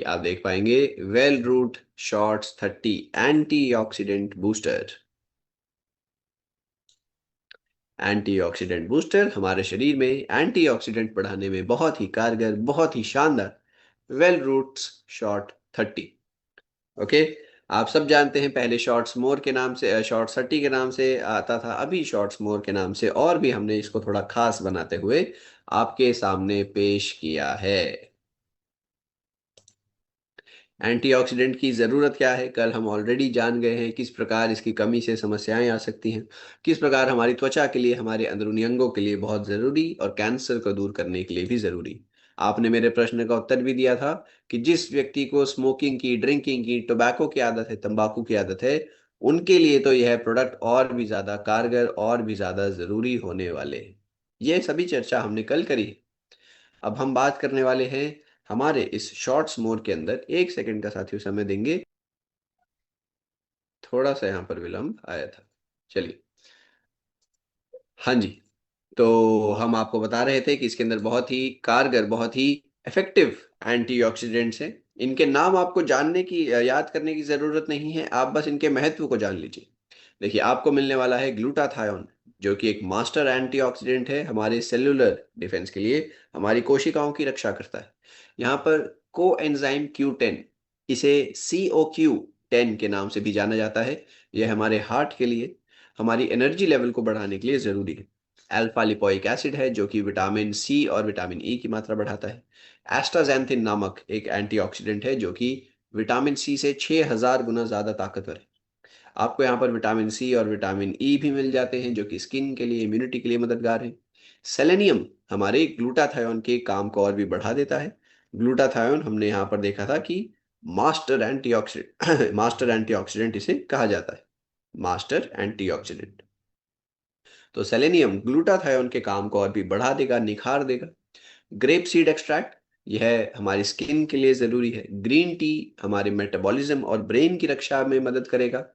आप देख पाएंगे well root shorts 30 antioxidant booster. Antioxidant booster हमारे शरीर में एंटीऑक्सीडेंट बढ़ाने में बहुत ही कारगर, बहुत ही शानदार वेल रूट्स शॉर्ट 30। ओके, आप सब जानते हैं पहले शॉर्ट्स मोर के नाम से, शॉर्ट 30 के नाम से आता था, अभी शॉर्ट्स मोर के नाम से और भी हमने इसको थोड़ा खास बनाते हुए आपके सामने पेश किया है। एंटीऑक्सीडेंट की ज़रूरत क्या है, कल हम ऑलरेडी जान गए हैं किस प्रकार इसकी कमी से समस्याएं आ सकती हैं, किस प्रकार हमारी त्वचा के लिए, हमारे अंदरूनी अंगों के लिए बहुत ज़रूरी और कैंसर को दूर करने के लिए भी ज़रूरी। आपने मेरे प्रश्न का उत्तर भी दिया था कि जिस व्यक्ति को स्मोकिंग की, ड्रिंकिंग की, टोबैको की आदत है, तंबाकू की आदत है, उनके लिए तो यह प्रोडक्ट और भी ज़्यादा कारगर और भी ज़्यादा ज़रूरी होने वाले हैं। ये सभी चर्चा हमने कल करी है। अब हम बात करने वाले हैं हमारे इस शॉर्ट्स मोड के अंदर। एक सेकंड का साथियों समय देंगे, थोड़ा सा यहाँ पर विलंब आया था। चलिए, हाँ जी, तो हम आपको बता रहे थे कि इसके अंदर बहुत ही कारगर, बहुत ही इफेक्टिव एंटीऑक्सीडेंट्स हैं। इनके नाम आपको जानने की, याद करने की जरूरत नहीं है, आप बस इनके महत्व को जान लीजिए। देखिए, आपको मिलने वाला है ग्लूटाथायोन, जो कि एक मास्टर एंटीऑक्सीडेंट है हमारे सेलुलर डिफेंस के लिए, हमारी कोशिकाओं की रक्षा करता है। यहाँ पर को एंजाइम Q10, इसे COQ10 के नाम से भी जाना जाता है। यह हमारे हार्ट के लिए, हमारी एनर्जी लेवल को बढ़ाने के लिए जरूरी है। अल्फा लिपोइक एसिड है जो कि विटामिन सी और विटामिन ई की मात्रा बढ़ाता है। एस्टाजेंथिन नामक एक एंटीऑक्सीडेंट है जो कि विटामिन सी से 6000 गुना ज्यादा ताकतवर है। आपको यहाँ पर विटामिन सी और विटामिन ई भी मिल जाते हैं जो कि स्किन के लिए, इम्यूनिटी के लिए मददगार है। सेलेनियम हमारे ग्लूटाथायोन के काम को और भी बढ़ा देता है। ग्लूटाथायोन हमने यहाँ पर देखा था कि मास्टर एंटीऑक्सीडेंट मास्टर एंटीऑक्सीडेंट इसे कहा जाता है, मास्टर एंटीऑक्सीडेंट। तो सेलेनियम ग्लूटाथायोन के काम को और भी बढ़ा देगा, निखार देगा। ग्रेप सीड एक्सट्रैक्ट, यह हमारी स्किन के लिए जरूरी है। ग्रीन टी हमारे मेटाबॉलिज्म और ब्रेन की रक्षा में मदद करेगा।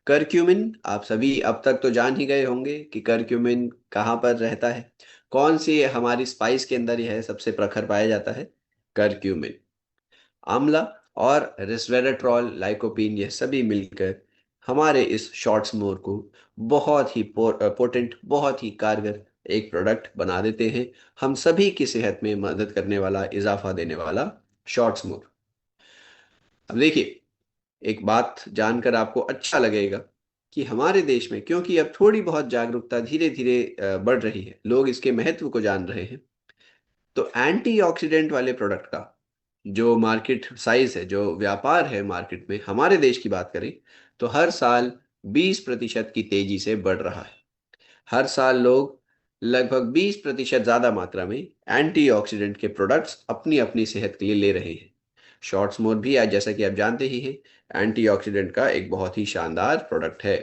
करक्यूमिन, आप सभी अब तक तो जान ही गए होंगे कि करक्यूमिन कहाँ पर रहता है, कौन सी हमारी स्पाइस के अंदर यह सबसे प्रखर पाया जाता है, करक्यूमिन। आंवला और रेस्वेराट्रॉल, लाइकोपीन, ये सभी मिलकर हमारे इस शॉर्ट्स मोर को बहुत ही पोटेंट, बहुत ही कारगर एक प्रोडक्ट बना देते हैं, हम सभी की सेहत में मदद करने वाला, इजाफा देने वाला शॉर्ट्स मोर। अब देखिए, एक बात जानकर आपको अच्छा लगेगा कि हमारे देश में, क्योंकि अब थोड़ी बहुत जागरूकता धीरे धीरे बढ़ रही है, लोग इसके महत्व को जान रहे हैं, तो एंटीऑक्सीडेंट वाले प्रोडक्ट का जो मार्केट साइज है, जो व्यापार है मार्केट में, हमारे देश की बात करें तो हर साल 20% की तेजी से बढ़ रहा है। हर साल लोग लगभग 20% ज्यादा मात्रा में एंटीऑक्सीडेंट के प्रोडक्ट्स अपनी अपनी सेहत के लिए ले रहे हैं। शॉर्ट्स मोर भी आज, जैसा कि आप जानते ही हैं, एंटीऑक्सीडेंट का एक बहुत ही शानदार प्रोडक्ट है।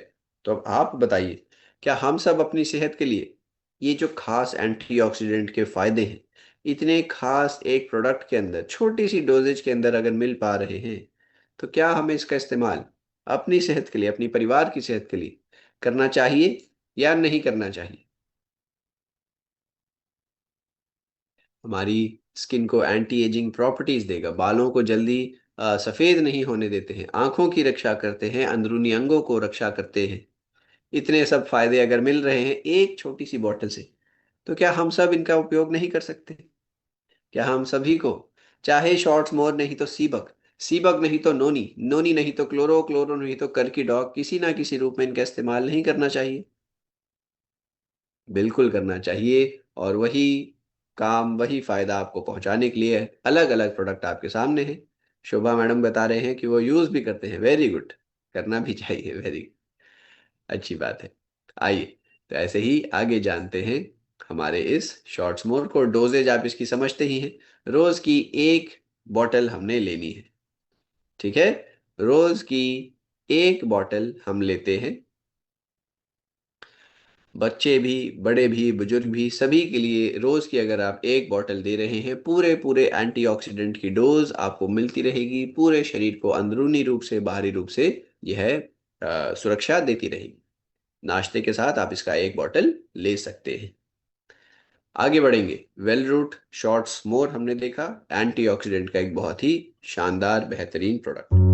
तो अब आप बताइए, क्या हम सब अपनी सेहत के लिए ये जो खास एंटीऑक्सीडेंट के फायदे हैं, इतने खास एक प्रोडक्ट के अंदर, छोटी सी डोजेज के अंदर अगर मिल पा रहे हैं, तो क्या हमें इसका इस्तेमाल अपनी सेहत के लिए, अपनी परिवार की सेहत के लिए करना चाहिए या नहीं करना चाहिए? हमारी स्किन को एंटी एजिंग प्रॉपर्टीज देगा, बालों को जल्दी सफेद नहीं होने देते हैं, आंखों की रक्षा करते हैं, अंदरूनी अंगों को रक्षा करते हैं। इतने सब फायदे अगर मिल रहे हैं एक छोटी सी बोतल से, तो क्या हम सब इनका उपयोग नहीं कर सकते? क्या हम सभी को, चाहे शॉर्ट्स मोर नहीं तो सीबक, सीबक नहीं तो नोनी, नोनी नहीं तो क्लोरो, क्लोरो नहीं तो कर्की डॉग, किसी ना किसी रूप में इनका इस्तेमाल नहीं करना चाहिए? बिल्कुल करना चाहिए। और वही काम, वही फायदा आपको पहुंचाने के लिए अलग अलग प्रोडक्ट आपके सामने हैं। शोभा मैडम बता रहे हैं कि वो यूज भी करते हैं, वेरी गुड, करना भी चाहिए, वेरी अच्छी बात है। आइए, तो ऐसे ही आगे जानते हैं हमारे इस शॉर्ट्स मोर को। डोजेज आप इसकी समझते ही हैं, रोज की एक बॉटल हमने लेनी है, ठीक है? रोज की एक बॉटल हम लेते हैं, बच्चे भी, बड़े भी, बुजुर्ग भी, सभी के लिए रोज की अगर आप एक बोतल दे रहे हैं, पूरे पूरे एंटीऑक्सीडेंट की डोज आपको मिलती रहेगी, पूरे शरीर को अंदरूनी रूप से, बाहरी रूप से यह सुरक्षा देती रहेगी। नाश्ते के साथ आप इसका एक बोतल ले सकते हैं। आगे बढ़ेंगे। वेल रूट शॉर्ट्स मोर हमने देखा, एंटीऑक्सीडेंट का एक बहुत ही शानदार बेहतरीन प्रोडक्ट।